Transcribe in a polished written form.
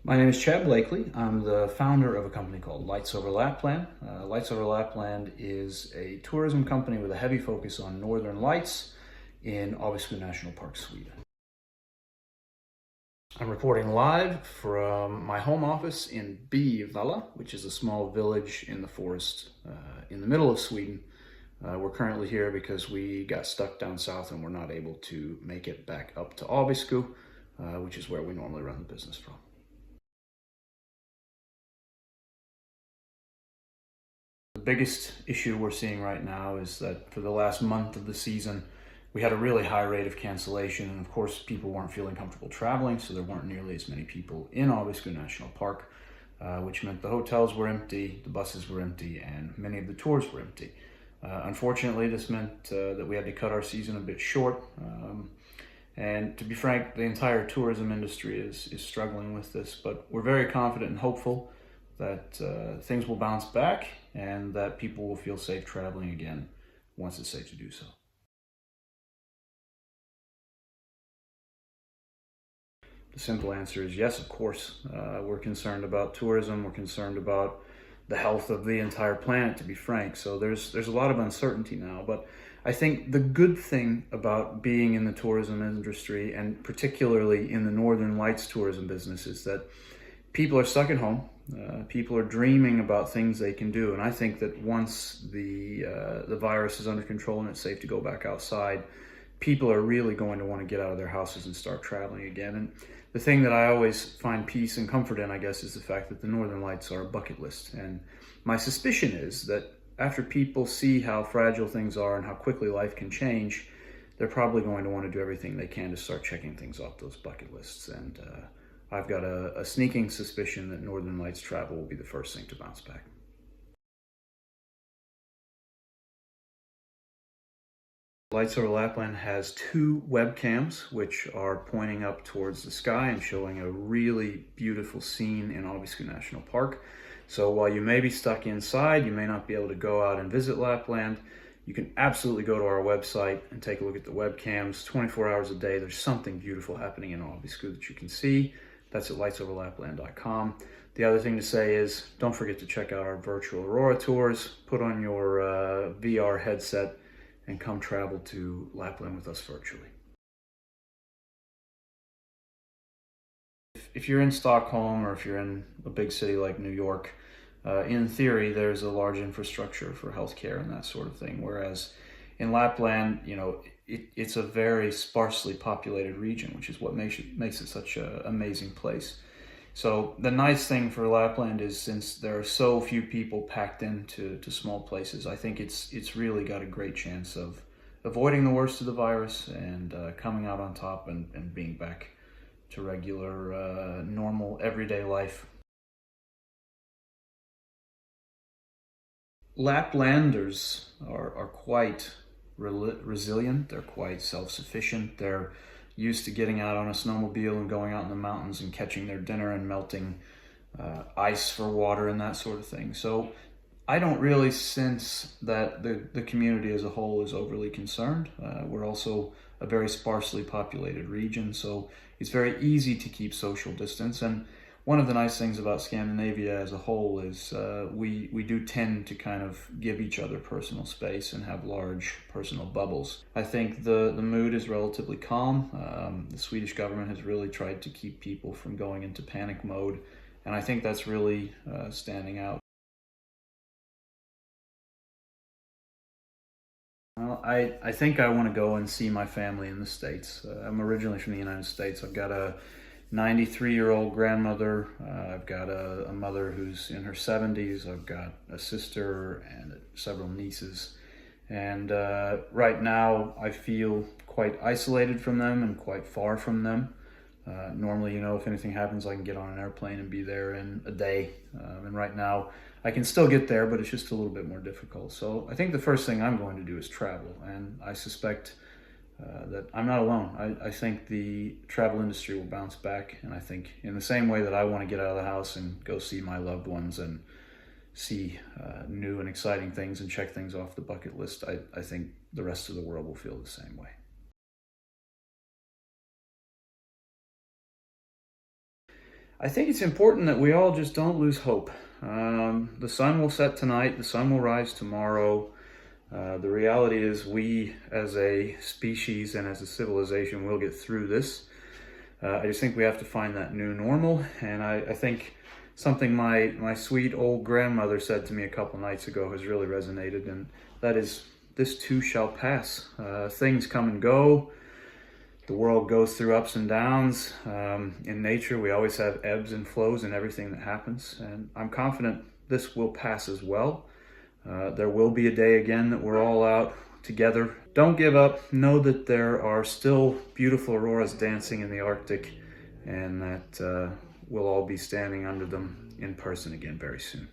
My name is Chad Blakey. I'm the founder of a company called Lights Over Lapland. Lights Over Lapland is a tourism company with a heavy focus on Northern Lights in Abisko National Park, Sweden. I'm reporting live from my home office in Febuary, which is a small village in the forest in the middle of Sweden. We're currently here because we got stuck down south and we're not able to make it back up to Abisko, which is where we normally run the business from. The biggest issue we're seeing right now is that for the last month of the season, we had a really high rate of cancellation, and of course people weren't feeling comfortable traveling, so there weren't nearly as many people in Abisko National Park, which meant the hotels were empty, the buses were empty, and many of the tours were empty. Unfortunately, this meant that we had to cut our season a bit short, and to be frank, the entire tourism industry is struggling with this, but we're very confident and hopeful that things will bounce back and that people will feel safe traveling again once it's safe to do so. The simple answer is yes, of course. We're concerned about tourism. We're concerned about the health of the entire planet, to be frank. So there's a lot of uncertainty now. But I think the good thing about being in the tourism industry, and particularly in the Northern Lights tourism business, is that people are stuck at home. People are dreaming about things they can do. And I think that once the virus is under control and it's safe to go back outside, people are really going to want to get out of their houses and start traveling again. And the thing that I always find peace and comfort in, I guess, is the fact that the Northern Lights are a bucket list. And my suspicion is that after people see how fragile things are and how quickly life can change, they're probably going to want to do everything they can to start checking things off those bucket lists. And I've got a sneaking suspicion that Northern Lights travel will be the first thing to bounce back. Lights Over Lapland has two webcams which are pointing up towards the sky and showing a really beautiful scene in Abisko National Park. So while you may be stuck inside, you may not be able to go out and visit Lapland, you can absolutely go to our website and take a look at the webcams. 24 hours a day, there's something beautiful happening in Abisko that you can see. That's at lightsoverlapland.com. The other thing to say is, don't forget to check out our virtual Aurora tours. Put on your VR headset and come travel to Lapland with us virtually. If you're in Stockholm or if you're in a big city like New York, in theory, there's a large infrastructure for healthcare and that sort of thing. Whereas in Lapland, it's a very sparsely populated region, which is what makes it such an amazing place. So the nice thing for Lapland is, since there are so few people packed into small places, I think it's really got a great chance of avoiding the worst of the virus and coming out on top and being back to regular, normal, everyday life. Laplanders are quite resilient, they're quite self-sufficient, they're used to getting out on a snowmobile and going out in the mountains and catching their dinner and melting ice for water and that sort of thing. So I don't really sense that the community as a whole is overly concerned. We're also a very sparsely populated region, so it's very easy to keep social distance. And one of the nice things about Scandinavia as a whole is we do tend to kind of give each other personal space and have large personal bubbles. I think the mood is relatively calm. The Swedish government has really tried to keep people from going into panic mode, and I think that's really standing out. Well, I think I want to go and see my family in the States. I'm originally from the United States. I've got a 93-year-old grandmother. I've got a mother who's in her 70s. I've got a sister and several nieces. And right now I feel quite isolated from them and quite far from them. Normally, if anything happens, I can get on an airplane and be there in a day. And right now I can still get there, but it's just a little bit more difficult. So I think the first thing I'm going to do is travel. And I suspect that I'm not alone. I think the travel industry will bounce back, and I think in the same way that I want to get out of the house and go see my loved ones and see new and exciting things and check things off the bucket list, I think the rest of the world will feel the same way. I think it's important that we all just don't lose hope. The sun will set tonight, the sun will rise tomorrow. The reality is we as a species and as a civilization will get through this. I just think we have to find that new normal, and I think something my sweet old grandmother said to me a couple nights ago has really resonated, and that is, this too shall pass. Things come and go. The world goes through ups and downs. In nature, we always have ebbs and flows in everything that happens, and I'm confident this will pass as well. There will be a day again that we're all out together. Don't give up. Know that there are still beautiful auroras dancing in the Arctic, and that we'll all be standing under them in person again very soon.